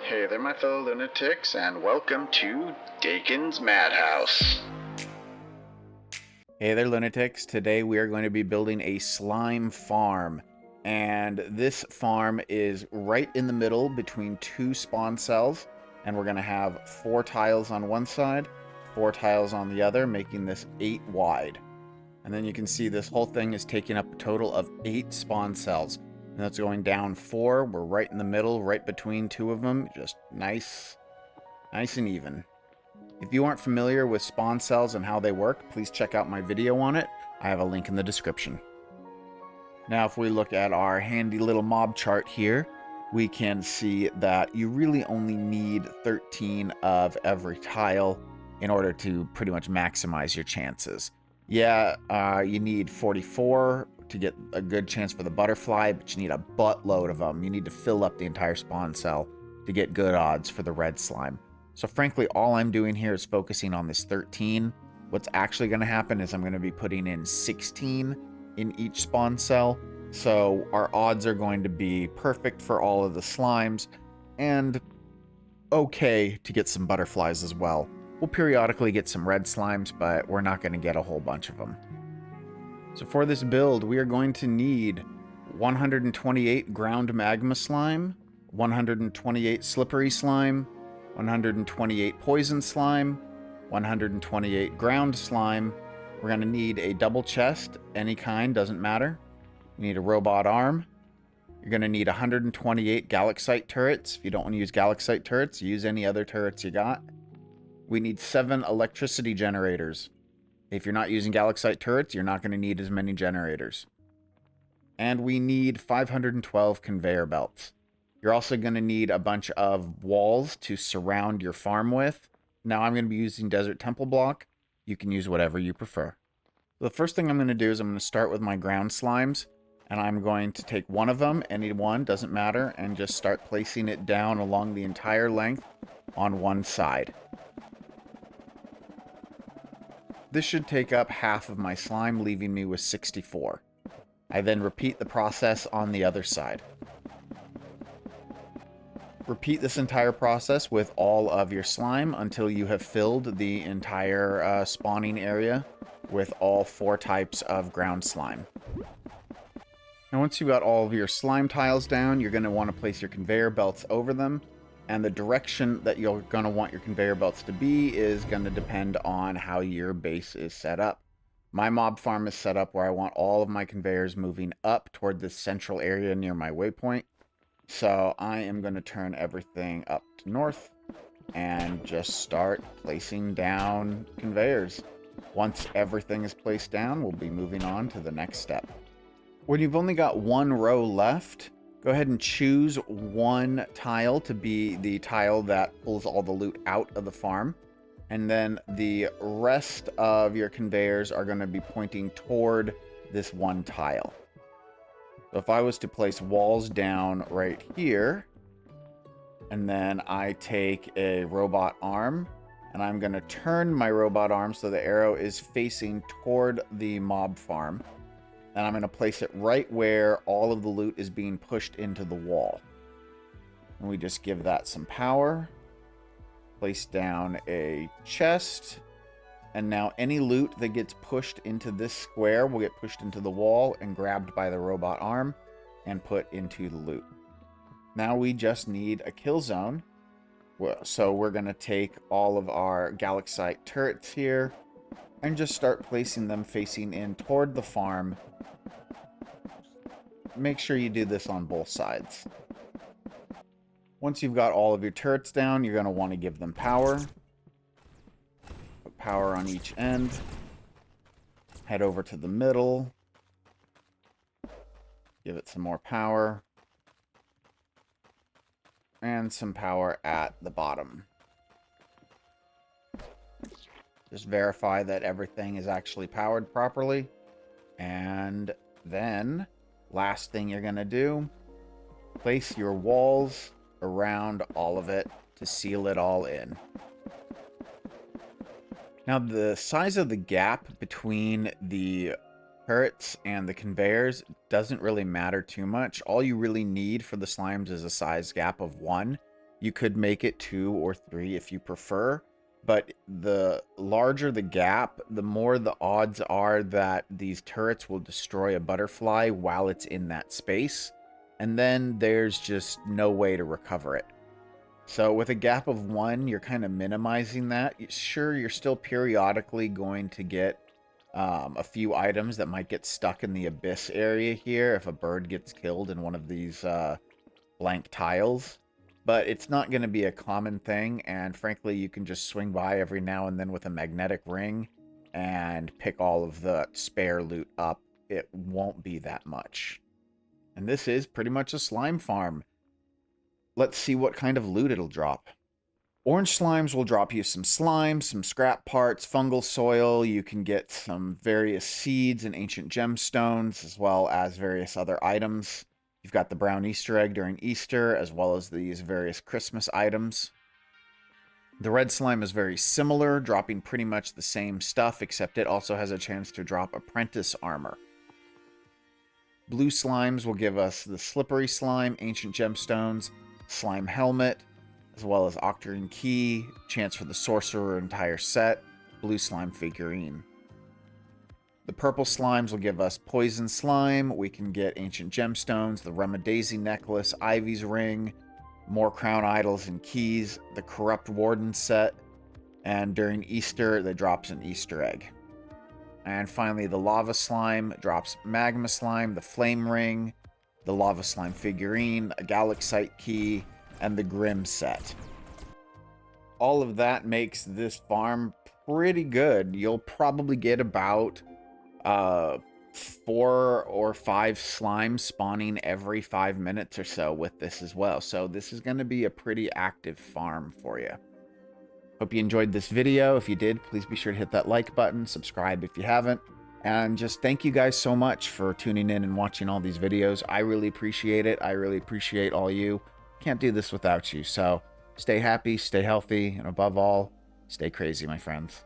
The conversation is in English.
Hey there, my fellow lunatics, and welcome to Dakon's Madhouse. Hey there, lunatics. Today we are going to be building a slime farm. And this farm is right in the middle between two spawn cells. And we're going to have 4 tiles on one side, 4 tiles on the other, making this 8 wide. And then you can see this whole thing is taking up a total of 8 spawn cells. And that's going down 4. We're right in the middle, right between 2 of them. Just nice and even. If you aren't familiar with spawn cells and how they work, please check out my video on it. I have a link in the description. Now, if we look at our handy little mob chart here, we can see that you really only need 13 of every tile in order to pretty much maximize your chances. Yeah, you need 44 to get a good chance for the butterfly, but you need a buttload of them. You need to fill up the entire spawn cell to get good odds for the red slime. So frankly, all I'm doing here is focusing on this 13. What's actually going to happen is I'm going to be putting in 16 in each spawn cell. So our odds are going to be perfect for all of the slimes and okay to get some butterflies as well. We'll periodically get some red slimes, but we're not going to get a whole bunch of them. So for this build, we are going to need 128 ground magma slime, 128 slippery slime, 128 poison slime, 128 ground slime. We're going to need a double chest, any kind, doesn't matter. You need a robot arm. You're going to need 128 galaxite turrets. If you don't want to use galaxite turrets, use any other turrets you got. We need 7 electricity generators. If you're not using galaxite turrets, you're not going to need as many generators. And we need 512 conveyor belts. You're also going to need a bunch of walls to surround your farm with. Now I'm going to be using desert temple block. You can use whatever you prefer. The first thing I'm going to do is I'm going to start with my ground slimes. And I'm going to take one of them, any one, doesn't matter, and just start placing it down along the entire length on one side. This should take up half of my slime, leaving me with 64. I then repeat the process on the other side. Repeat this entire process with all of your slime until you have filled the entire spawning area with all 4 types of ground slime. Now once you've got all of your slime tiles down, you're going to want to place your conveyor belts over them. And the direction that you're going to want your conveyor belts to be is going to depend on how your base is set up. My mob farm is set up where I want all of my conveyors moving up toward this central area near my waypoint. So I am going to turn everything up to north and just start placing down conveyors. Once everything is placed down, we'll be moving on to the next step. When you've only got 1 row left, go ahead and choose 1 tile to be the tile that pulls all the loot out of the farm. And then the rest of your conveyors are going to be pointing toward this 1 tile. So if I was to place walls down right here, and then I take a robot arm, and I'm going to turn my robot arm so the arrow is facing toward the mob farm. And I'm going to place it right where all of the loot is being pushed into the wall. And we just give that some power. Place down a chest. And now any loot that gets pushed into this square will get pushed into the wall and grabbed by the robot arm and put into the loot. Now we just need a kill zone. So we're going to take all of our galaxite turrets here and just start placing them facing in toward the farm. Make sure you do this on both sides. Once you've got all of your turrets down, you're going to want to give them power. Put power on each end. Head over to the middle. Give it some more power. And some power at the bottom. Just verify that everything is actually powered properly. And then, last thing you're going to do, place your walls around all of it to seal it all in. Now, the size of the gap between the turrets and the conveyors doesn't really matter too much. All you really need for the slimes is a size gap of 1. You could make it 2 or 3 if you prefer, but the larger the gap, the more the odds are that these turrets will destroy a butterfly while it's in that space, and then there's just no way to recover it. So with a gap of 1, you're kind of minimizing that. Sure, you're still periodically going to get a few items that might get stuck in the abyss area here if a bird gets killed in one of these blank tiles. But it's not going to be a common thing, and frankly, you can just swing by every now and then with a magnetic ring and pick all of the spare loot up. It won't be that much. And this is pretty much a slime farm. Let's see what kind of loot it'll drop. Orange slimes will drop you some slime, some scrap parts, fungal soil. You can get some various seeds and ancient gemstones, as well as various other items. You've got the brown Easter egg during Easter, as well as these various Christmas items. The red slime is very similar, dropping pretty much the same stuff, except it also has a chance to drop apprentice armor. Blue slimes will give us the slippery slime, ancient gemstones, slime helmet, as well as octarine key, chance for the sorcerer entire set, blue slime figurine. The purple slimes will give us poison slime. We can get ancient gemstones, the Rumadaisy necklace, Ivy's ring, more crown idols and keys, the corrupt warden set, and during Easter, that drops an Easter egg. And finally, the lava slime drops magma slime, the flame ring, the lava slime figurine, a galaxite key, and the grim set. All of that makes this farm pretty good. You'll probably get about 4 or 5 slimes spawning every 5 minutes or so with this as well. So this is going to be a pretty active farm for you. Hope you enjoyed this video. If you did, please be sure to hit that like button, subscribe if you haven't, and just thank you guys so much for tuning in and watching all these videos. I really appreciate it. I really appreciate all you. Can't do this without you. So stay happy, stay healthy, and above all, stay crazy, my friends.